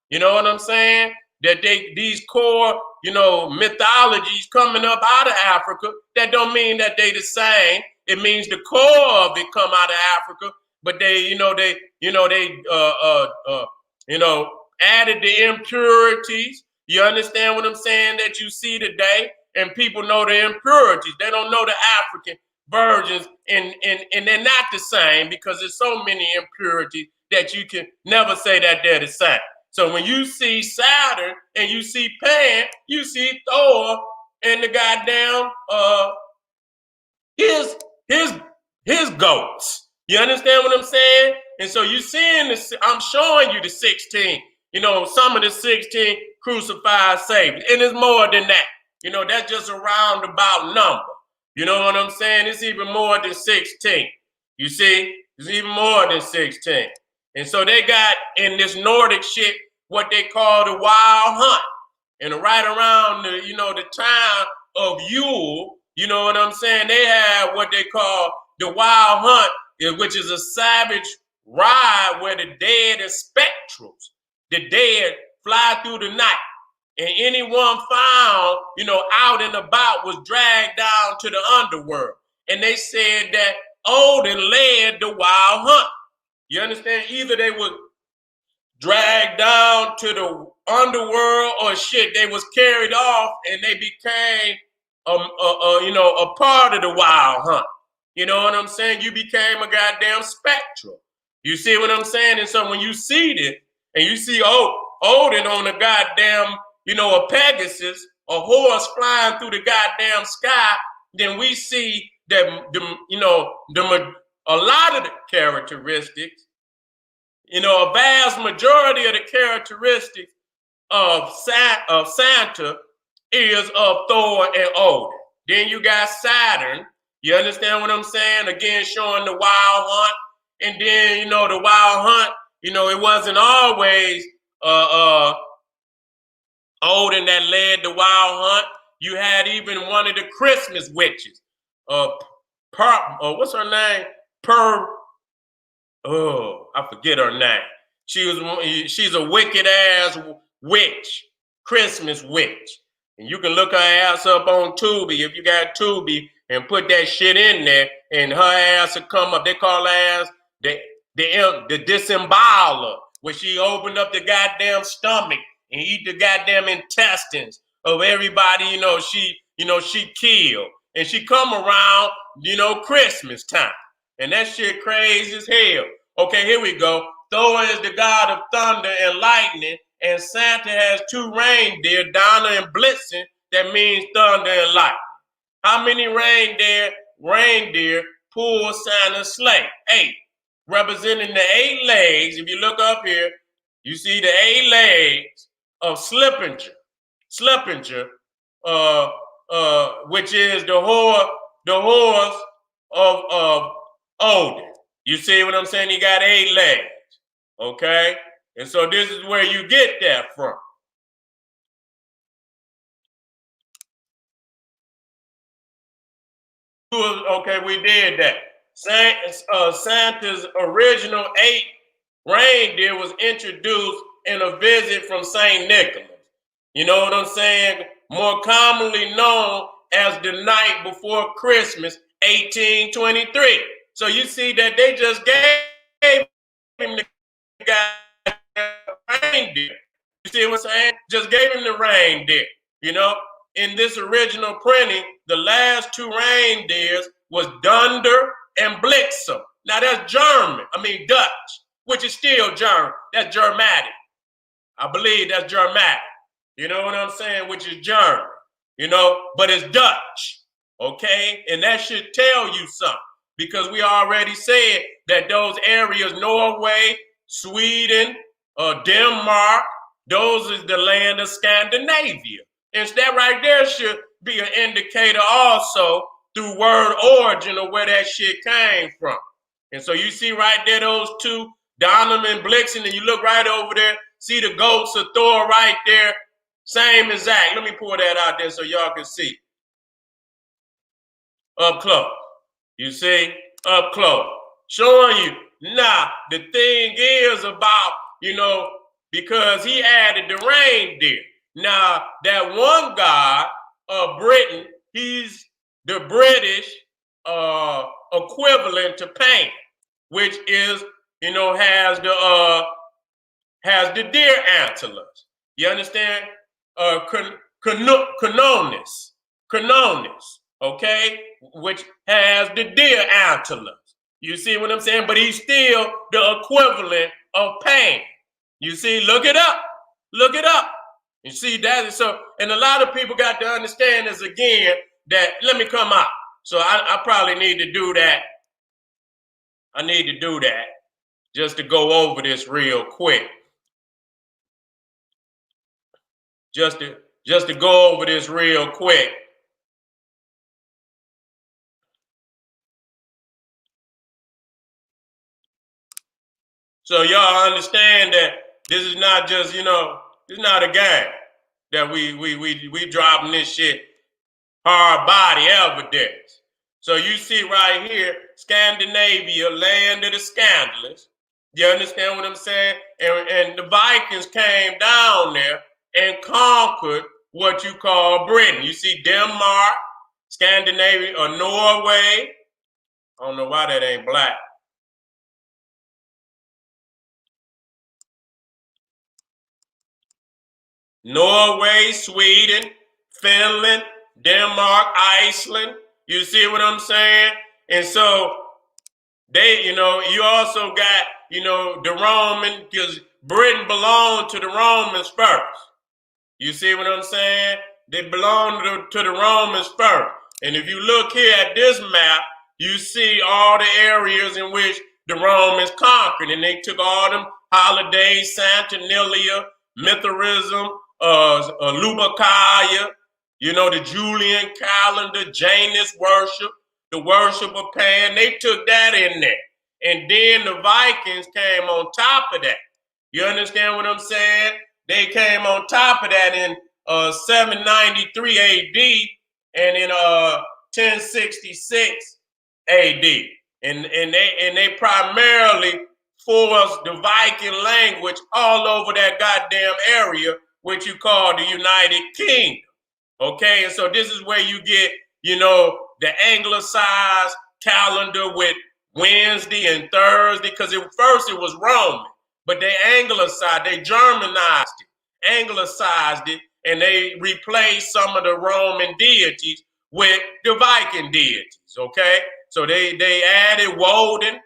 [SPEAKER 1] You know what I'm saying? That these core, you know, mythologies coming up out of Africa, that don't mean that they the same. It means the core of it come out of Africa, but they added the impurities. You understand what I'm saying? That you see today, and people know the impurities. They don't know the African virgins, and they're not the same because there's so many impurities that you can never say that they're the same. So when you see Saturn and you see Pan, you see Thor and the goddamn his goats. You understand what I'm saying? And so you seeing this, I'm showing you the 16, you know, some of the 16 crucified saviors. And it's more than that. You know, that's just a roundabout number. You know what I'm saying? It's even more than 16. You see? It's even more than 16. And so they got in this Nordic shit what they call the wild hunt. And right around the, you know, the time of Yule, you know what I'm saying? They have what they call the wild hunt, which is a savage ride where the dead and spectrals, the dead fly through the night. And anyone found, you know, out and about was dragged down to the underworld. And they said that Odin led the wild hunt. You understand? Either they were dragged down to the underworld or shit, they was carried off and they became, a part of the wild hunt. You know what I'm saying? You became a goddamn spectral. You see what I'm saying? And so when you see this and you see Odin on a goddamn, you know, a Pegasus, a horse flying through the goddamn sky, then we see that a lot of the characteristics, you know, a vast majority of the characteristics of Santa is of Thor and Odin. Then you got Saturn. You understand what I'm saying? Again, showing the wild hunt. And then, you know, the wild hunt, you know, it wasn't always Odin that led the wild hunt. You had even one of the Christmas witches. What's her name? I forget her name. She's a wicked ass witch, Christmas witch. And you can look her ass up on Tubi if you got Tubi and put that shit in there, and her ass will come up. They call her ass the disemboweler, where she opened up the goddamn stomach and eat the goddamn intestines of everybody, she killed. And she come around, Christmas time. And that shit crazy as hell. Okay, here we go. Thor is the god of thunder and lightning, and Santa has two reindeer, Donner and Blitzen, that means thunder and lightning. How many reindeer pull Santa's sleigh? 8. Representing the 8 legs. If you look up here, you see the 8 legs of Slippinger, which is the horse of Odin. You see what I'm saying? He got 8 legs. Okay? And so this is where you get that from. Okay, we did that. Santa's original 8 reindeer was introduced and a visit from St. Nicholas. You know what I'm saying? More commonly known as the night before Christmas, 1823. So you see that they just gave him the reindeer. You see what I'm saying? Just gave him the reindeer. You know, in this original printing, the last two reindeers was Dunder and Blixen. Now that's German, Dutch, which is still German. That's Germanic. I believe that's Germanic. You know what I'm saying? Which is German, but it's Dutch, okay? And that should tell you something, because we already said that those areas, Norway, Sweden, Denmark, those is the land of Scandinavia. And that right there should be an indicator also through word origin of where that shit came from. And so you see right there those two, Donham and Blixen, and you look right over there, see the goats of Thor right there, same exact. Let me pull that out there so y'all can see. Up close. You see? Up close. Showing you. Now, the thing is about, because he added the reindeer. Now, that one god of Britain, he's the British equivalent to Pan, which is, has the deer antlers. You understand? Canonis, okay, which has the deer antlers. You see what I'm saying? But he's still the equivalent of Pan. You see, look it up. You see that is so, and a lot of people got to understand this again, that let me come out. So I probably need to do that. I need to do that just to go over this real quick. Just to go over this real quick. So y'all understand that this is not just, it's not a game that we dropping this shit hard body evidence. So you see right here, Scandinavia, land of the scandalous. You understand what I'm saying? And the Vikings came down there and conquered what you call Britain. You see Denmark, Scandinavia, or Norway. I don't know why that ain't black. Norway, Sweden, Finland, Denmark, Iceland. You see what I'm saying? And so they, you also got, the Roman, because Britain belonged to the Romans first. You see what I'm saying? They belong to the Romans first. And if you look here at this map, you see all the areas in which the Romans conquered. And they took all them holidays, Saturnalia, Mithraism, Lupercalia, the Julian calendar, Janus worship, the worship of Pan. They took that in there. And then the Vikings came on top of that. You understand what I'm saying? They came on top of that in 793 AD and in 1066 AD. And they primarily forced the Viking language all over that goddamn area, which you call the United Kingdom. Okay, and so this is where you get, the anglicized calendar with Wednesday and Thursday, because first it was Roman, but they anglicized, they Germanized it, anglicized it, and they replaced some of the Roman deities with the Viking deities, okay? So they added Woden,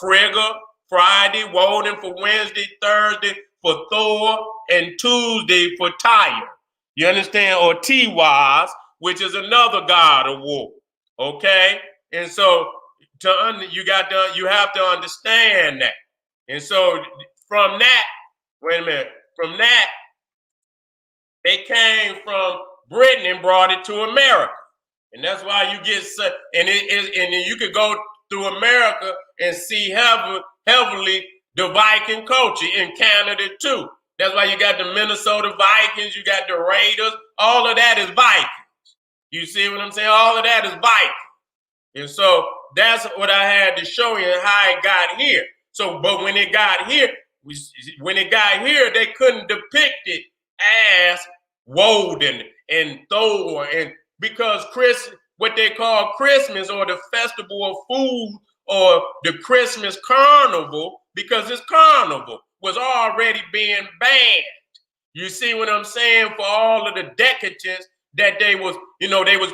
[SPEAKER 1] Frigga, Friday, Woden for Wednesday, Thursday for Thor, and Tuesday for Tyre. You understand? Or Tiwaz, which is another god of war. Okay? And so you have to understand that. And so from that, from that, they came from Britain and brought it to America. And that's why you get and you could go through America and see heavily the Viking culture in Canada too. That's why you got the Minnesota Vikings, you got the Raiders, all of that is Vikings. You see what I'm saying? All of that is Vikings. And so that's what I had to show you and how it got here. So, but when it got here, when it got here, they couldn't depict it as Woden and Thor, and because what they call Christmas, or the festival of food, or the Christmas carnival, because it's carnival, was already being banned. You see what I'm saying? For all of the decadence that they was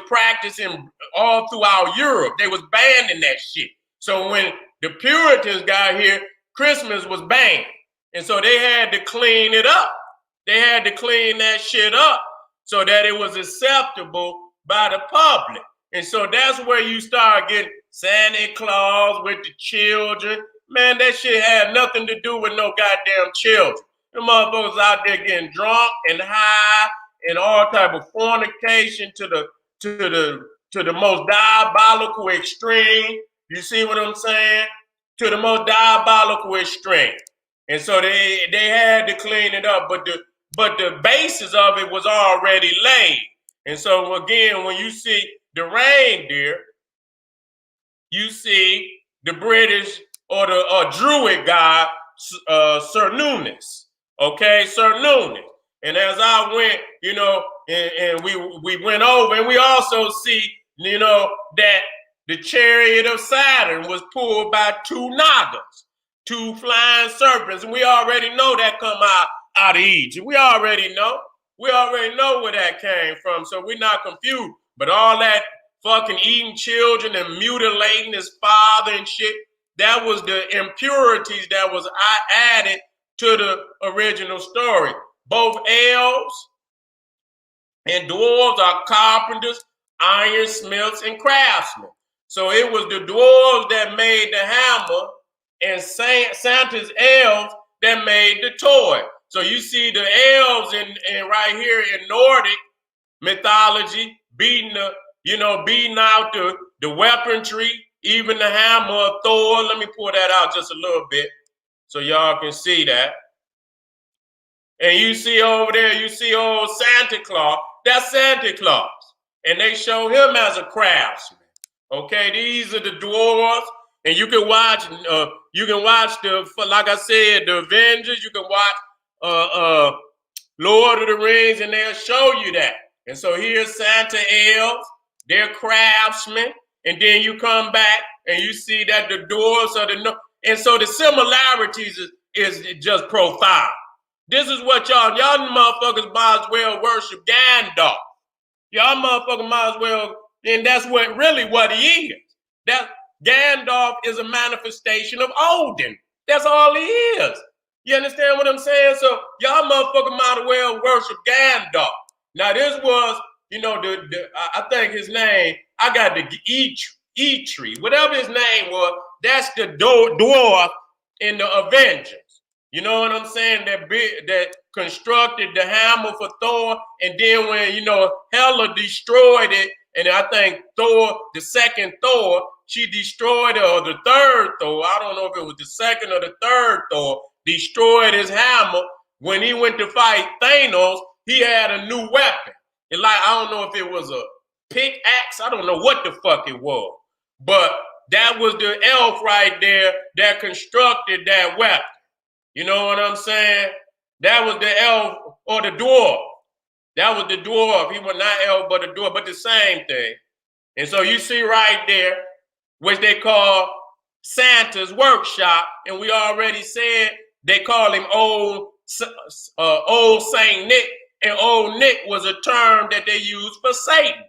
[SPEAKER 1] practicing all throughout Europe. They was banning that shit. So when the Puritans got here, Christmas was banned. And so they had to clean it up. They had to clean that shit up so that it was acceptable by the public. And so that's where you start getting Santa Claus with the children. Man, that shit had nothing to do with no goddamn children. The motherfuckers out there getting drunk and high and all type of fornication to the most diabolical extreme. You see what I'm saying? To the most diabolical extreme. And so they had to clean it up, but the basis of it was already laid. And so again, when you see the reindeer, you see the British or the Druid god, Cernunnos. Okay, Cernunnos. And as I went, and we went over, and we also see, that the chariot of Saturn was pulled by two Nagas, two flying serpents. And we already know that come out of Egypt. We already know where that came from. So we're not confused. But all that fucking eating children and mutilating his father and shit, that was the impurities that was added to the original story. Both elves and dwarves are carpenters, ironsmiths, and craftsmen. So it was the dwarves that made the hammer, and Santa's elves that made the toy. So you see the elves in right here in Nordic mythology beating out the weaponry, even the hammer of Thor. Let me pull that out just a little bit so y'all can see that. And you see over there, you see old Santa Claus. That's Santa Claus. And they show him as a craftsman. Okay, these are the dwarves. And you can watch like I said, the Avengers. You can watch Lord of the Rings, and they'll show you that. And so here's Santa elves. They're craftsmen. And then you come back and you see that the dwarves are and so the similarities is just profound. This is what y'all motherfuckers might as well worship Gandalf. Y'all motherfuckers might as well, and that's what he is. That Gandalf is a manifestation of Odin. That's all he is. You understand what I'm saying? So y'all motherfuckers might as well worship Gandalf. Now this was, I think his name, I got the Eitri, whatever his name was, that's the dwarf in the Avengers. You know what I'm saying? That constructed the hammer for Thor, and then when Hela destroyed it, and I think Thor, the second Thor, she destroyed it, or the third Thor. I don't know if it was the second or the third Thor, destroyed his hammer. When he went to fight Thanos, he had a new weapon. I don't know if it was a pickaxe. I don't know what the fuck it was, but that was the elf right there that constructed that weapon. You know what I'm saying? That was the elf or the dwarf. That was the dwarf. He was not elf, but a dwarf, but the same thing. And so you see right there, which they call Santa's workshop. And we already said they call him old Saint Nick. And old Nick was a term that they used for Satan.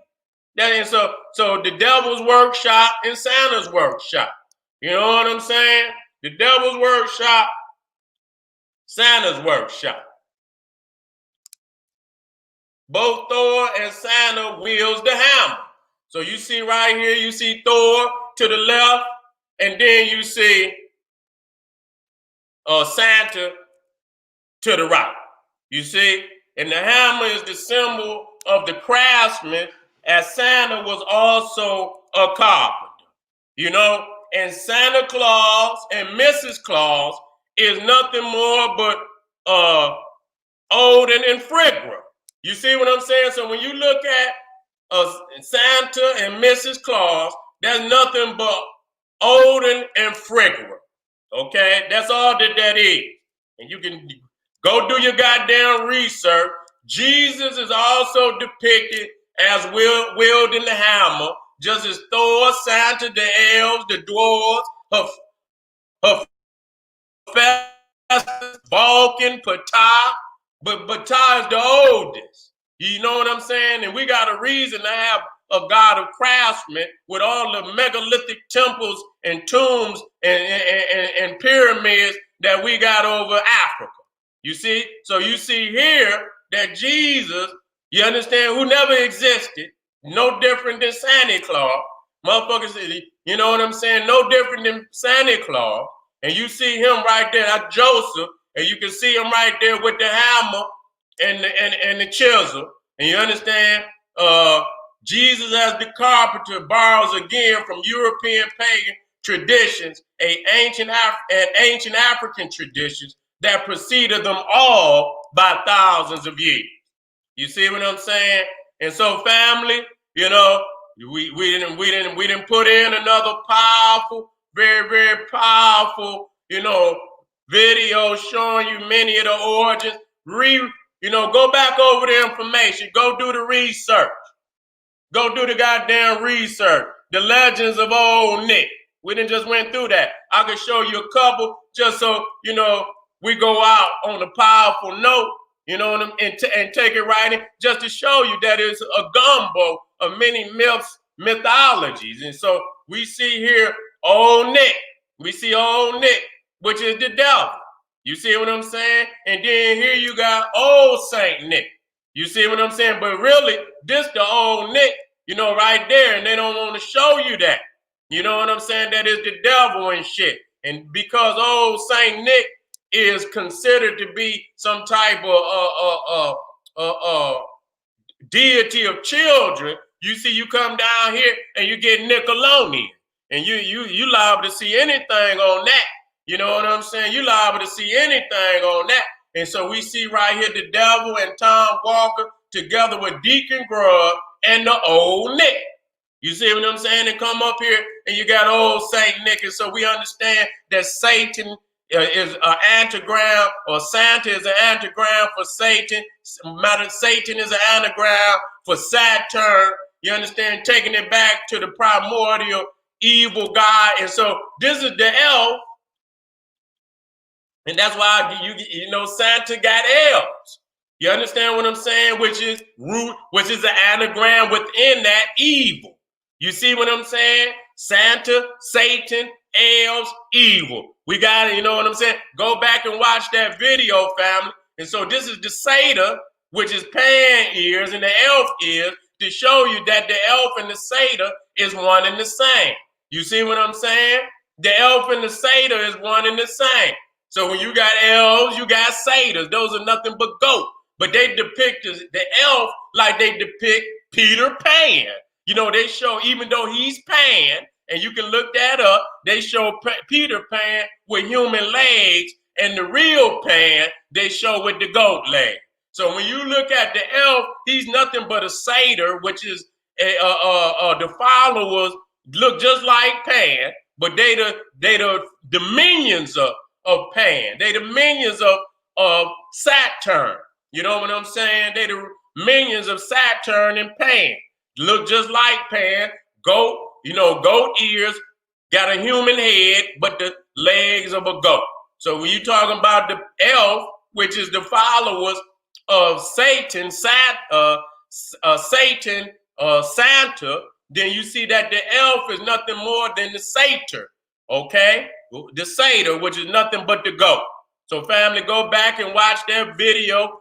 [SPEAKER 1] So the devil's workshop and Santa's workshop. You know what I'm saying? The devil's workshop, Santa's workshop. Both Thor and Santa wields the hammer. So you see right here, you see Thor to the left, and then you see Santa to the right. You see? And the hammer is the symbol of the craftsman, as Santa was also a carpenter. And Santa Claus and Mrs. Claus is nothing more but Odin and Frigga. You see what I'm saying? So when you look at Santa and Mrs. Claus, that's nothing but Odin and Frigga. Okay? That's all that is. and you can go do your goddamn research. Jesus is also depicted as wielding the hammer, just as Thor, Santa, the elves, the dwarves, her Vulcan, Ptah, but Ptah is the oldest. You know what I'm saying? And we got a reason to have a god of craftsmen with all the megalithic temples and tombs and pyramids that we got over Africa. You see? So you see here that Jesus, you understand, who never existed, no different than Santa Claus. Motherfuckers, you know what I'm saying? No different than Santa Claus. And you see him right there, that's Joseph, and you can see him right there with the hammer and the chisel. And you understand, Jesus as the carpenter borrows again from European pagan traditions, ancient African traditions that preceded them all by thousands of years. You see what I'm saying? And so, family, you know, we didn't put in another powerful, very, very powerful, you know, video showing you many of the origins. Go back over the information. Go do the research. Go do the goddamn research. The legends of old Nick. We didn't just went through that. I could show you a couple just so, you know, we go out on a powerful note, you know, and take it right in, just to show you that it's a gumbo of many myths, mythologies. And so we see here old Nick. We see old Nick, which is the devil. You see what I'm saying? And then here you got old Saint Nick. You see what I'm saying? But really, this the old Nick, you know, right there. And they don't want to show you that. You know what I'm saying? That is the devil and shit. And because old Saint Nick is considered to be some type of deity of children, you see, you come down here and you get Nickelodeon. And you liable to see anything on that. You know what I'm saying? You liable to see anything on that. And so we see right here the devil and Tom Walker together with Deacon Grub and the old Nick. You see what I'm saying? And come up here and you got old Saint Nick. And so we understand that Satan is an antigram, or Santa is an antigram for Satan. Satan is an anagram for Saturn. You understand? Taking it back to the primordial evil god. And so this is the elf. And that's why you know Santa got elves. You understand what I'm saying? Which is an anagram within that evil. You see what I'm saying? Santa, Satan, elves, evil. We got it, you know what I'm saying? Go back and watch that video, family. And so this is the satyr, which is Pan ears, and the elf ears, to show you that the elf and the satyr is one and the same. You see what I'm saying? The elf and the satyr is one and the same. So when you got elves, you got satyrs. Those are nothing but goat. But they depict the elf like they depict Peter Pan. You know, they show, even though he's Pan, and you can look that up, they show Peter Pan with human legs, and the real Pan, they show with the goat leg. So when you look at the elf, he's nothing but a satyr, which is the followers look just like Pan, but they the minions of Pan. They the minions of Saturn. You know what I'm saying? They the minions of Saturn and Pan. Look just like Pan. Goat, you know, goat ears, got a human head, but the legs of a goat. So when you talking about the elf, which is the followers of Satan, Santa, then you see that the elf is nothing more than the satyr. Okay? The satyr, which is nothing but the goat. So family, go back and watch that video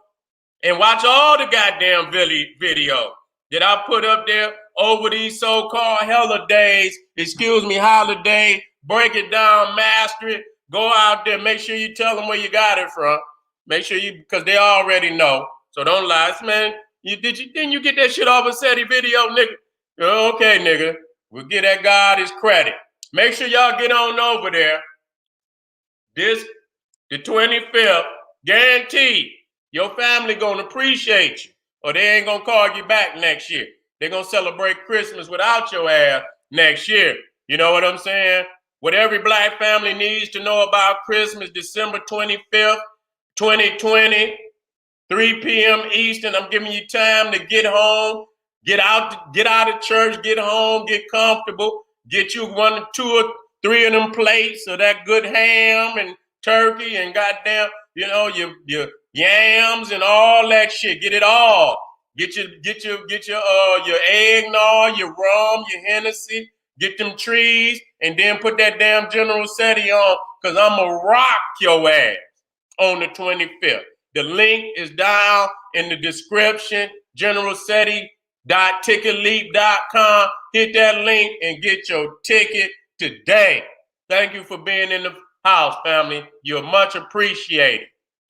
[SPEAKER 1] and watch all the goddamn video that I put up there over these so-called holidays, holiday, break it down, master it, go out there, make sure you tell them where you got it from. Make sure because they already know. So don't lie. Man, didn't you get that shit off a Seti video, nigga? Okay, nigga. We'll give that God his credit. Make sure y'all get on over there. The 25th, guaranteed, your family gonna appreciate you, or they ain't gonna call you back next year. They're gonna celebrate Christmas without your ass next year. You know what I'm saying? What every black family needs to know about Christmas, December 25th, 2020, 3 p.m. Eastern. I'm giving you time to get home, get out of church, get home, get comfortable, get you 1, 2, or 3 of them plates of that good ham and turkey and goddamn, your yams and all that shit. Get it all. Get your eggnog, your rum, your Hennessy. Get them trees, and then put that damn General Seti on, because I'm going to rock your ass on the 25th. The link is down in the description, generalseti.ticketleap.com. Hit that link and get your ticket today. Thank you for being in the house, family. You're much appreciated.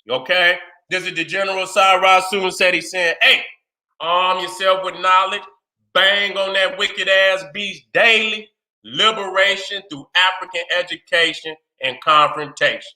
[SPEAKER 1] Okay? This is the General Cyrus Seti saying, hey, arm yourself with knowledge. Bang on that wicked ass beast daily. Liberation through African education and confrontation.